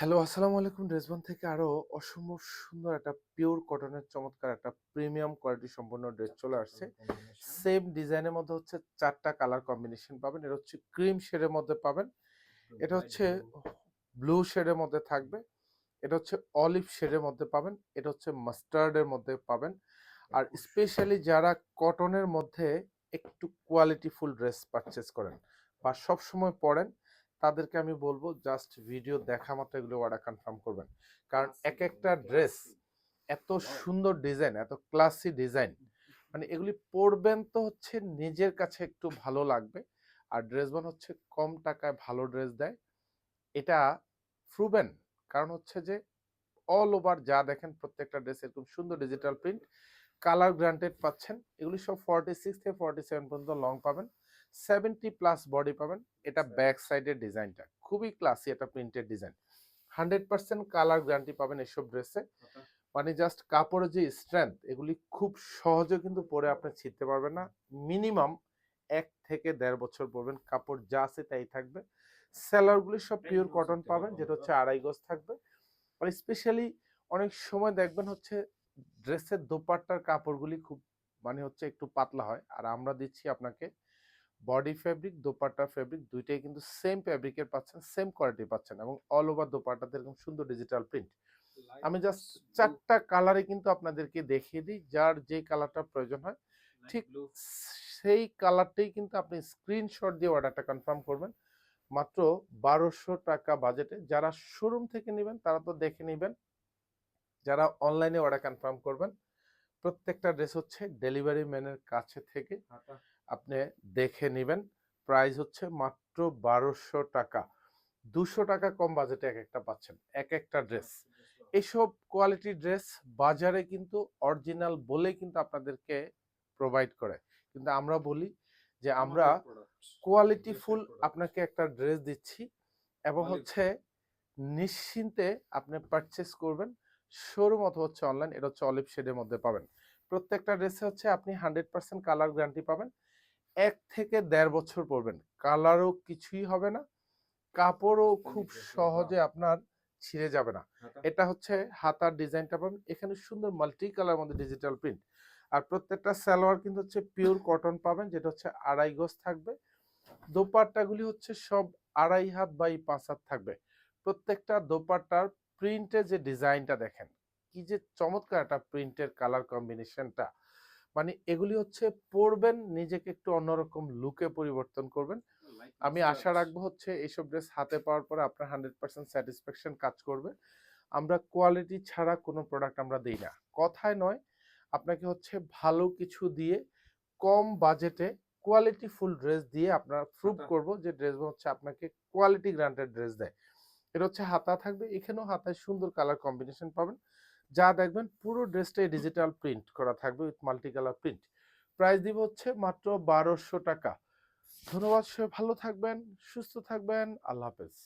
Hello, আসসালামু আলাইকুম। ড্রেসবন থেকে আরো অসম্ভব সুন্দর একটা পিওর কটনের চমৎকার একটা প্রিমিয়াম কোয়ালিটি সম্পন্ন ড্রেস চলে আসছে। সেম ডিজাইনের মধ্যে হচ্ছে ৪ টা কালার কম্বিনেশন পাবেন। এটা হচ্ছে ক্রিম শেডের মধ্যে পাবেন। এটা হচ্ছে ব্লু শেডের মধ্যে থাকবে। এটা হচ্ছে অলিভ শেডের মধ্যে পাবেন। এটা হচ্ছে মাস্টার্ডের মধ্যে পাবেন। আর স্পেশালি যারা কটনের মধ্যে একটু কোয়ালিটিফুল ড্রেস পারচেজ করেন বা সবসময় পরেন, তাদেরকে আমি বলবো জাস্ট ভিডিও দেখা মাত্র এগুলো অর্ডার কনফার্ম করবেন। কারণ এক একটা ড্রেস এত সুন্দর ডিজাইন, এত ক্লাসি ডিজাইন, মানে এগুলি পরবেন তো হচ্ছে নিজের কাছে একটু ভালো লাগবে। আর ড্রেসবান হচ্ছে কম টাকায় ভালো ড্রেস দেয়, এটা প্রুভেন। কারণ হচ্ছে যে অল ওভার যা দেখেন প্রত্যেকটা ড্রেস এরকম সুন্দর ডিজিটাল প্রিন্ট, কালার গ্রান্টেড পাচ্ছেন। এগুলি সব 46 থেকে 47 পর্যন্ত লং পাবেন, 70 প্লাস বডি পাবেন। এটা ব্যাক সাইডের ডিজাইনটা খুবই ক্লাসি, এটা প্রিন্টেড ডিজাইন। 100% কালার গ্যারান্টি পাবেন এসব ড্রেসে। মানে জাস্ট কাপড়ের যে স্ট্রেংথ, এগুলি খুব সহজে কিন্তু পরে আপনি ছিঁড়তে পারবেন না। মিনিমাম 1 থেকে 1.5 বছর পরবেন, কাপড় যা আছে তাই থাকবে। সেলারগুলি সব পিওর কটন পাবেন, যেটা হচ্ছে 2.5 গজ থাকবে। আর স্পেশালি অনেক সময় দেখবেন হচ্ছে ড্রেসের দোপাট্টার কাপড়গুলি খুব মানে হচ্ছে একটু পাতলা হয়, আর আমরা দিচ্ছি আপনাকে বডি ফেব্রিক, দোপাট্টা ফেব্রিক দুইটাই কিন্তু সেম ফেব্রিকের পাচ্ছেন, সেম কোয়ালিটি পাচ্ছেন, এবং অল ওভার দোপাট্টাতে এরকম সুন্দর ডিজিটাল প্রিন্ট। আমি জাস্ট 4টা কালারে কিন্তু আপনাদেরকে দেখিয়ে দিই, যার যে কালারটা প্রয়োজন হয় ঠিক সেই কালারটাই কিন্তু আপনি স্ক্রিনশট দিয়ে অর্ডারটা কনফার্ম করবেন। মাত্র 1200 টাকা বাজেটে। যারা শোরুম থেকে নেবেন তারা তো দেখে নেবেন, যারা অনলাইনে অর্ডার কনফার্ম করবেন প্রত্যেকটা ড্রেস হচ্ছে ডেলিভারি ম্যানের কাছে থেকে আপনি দেখে নেবেন। প্রাইস হচ্ছে মাত্র 1200 টাকা। 200 টাকা কম বাজেটে এক একটা পাচ্ছেন এক একটা ড্রেস। এইসব কোয়ালিটি ড্রেস বাজারে কিন্তু অরিজিনাল বলেই কিন্তু আপনাদেরকে প্রোভাইড করে, কিন্তু আমরা বলি যে আমরা কোয়ালিটিফুল আপনাকে একটা ড্রেস দিচ্ছি, এবং হচ্ছে নিশ্চিন্তে আপনি পারচেস করবেন শোরুম অথবা হচ্ছে অনলাইন। এটা হচ্ছে অলিভ শেডের মধ্যে পাবেন। প্রত্যেকটা ড্রেসে হচ্ছে আপনি 100% কালার গ্যারান্টি পাবেন। 1 থেকে 1.5 বছর পরবেন, কালারও কিছুই হবে না, কাপড়ও খুব সহজে আপনার ছিঁড়ে যাবে না। এটা হচ্ছে হাতার ডিজাইনটা পাবেন, এখানে সুন্দর মাল্টি কালার মধ্যে ডিজিটাল প্রিন্ট। আর প্রত্যেকটা সালোয়ার কিন্তু হচ্ছে পিওর কটন পাবেন, যেটা হচ্ছে 2.5 গজ থাকবে। দোপাট্টাগুলি হচ্ছে সব 2.5 হাত বাই 5 হাত থাকবে। প্রত্যেকটা দোপাট্টার প্রিন্টের যে ডিজাইনটা দেখেন, কি যে চমৎকার একটা প্রিন্টের কালার কম্বিনেশনটা, মানে এগুলি হচ্ছে পরবেন নিজেকে একটু অন্যরকম লুকে পরিবর্তন করবেন। আমি আশা রাখবো হচ্ছে এইসব ড্রেস হাতে পাওয়ার পরে আপনার 100% স্যাটিসফ্যাকশন কাজ করবে। আমরা কোয়ালিটি ছাড়া কোনো প্রোডাক্ট আমরা দিই না, কথায় নয়। আপনাকে হচ্ছে ভালো কিছু দিয়ে কম বাজেটে কোয়ালিটি ফুল ড্রেস দিয়ে আপনার প্রুভ করব যে ড্রেস হচ্ছে আপনাকে কোয়ালিটি গ্রান্টেড ড্রেস দেয়। এটা হচ্ছে হাতা থাকবে, এখানেও হাতায় সুন্দর কালার কম্বিনেশন পাবেন। যা দেখবেন পুরো ড্রেসটাই ডিজিটাল প্রিন্ট করা থাকবে with multi colour print. Price দিব হচ্ছে মাত্র 1200 টাকা। ধন্যবাদ, সবাই ভালো থাকবেন, সুস্থ থাকবেন, আল্লাহ হাফেজ।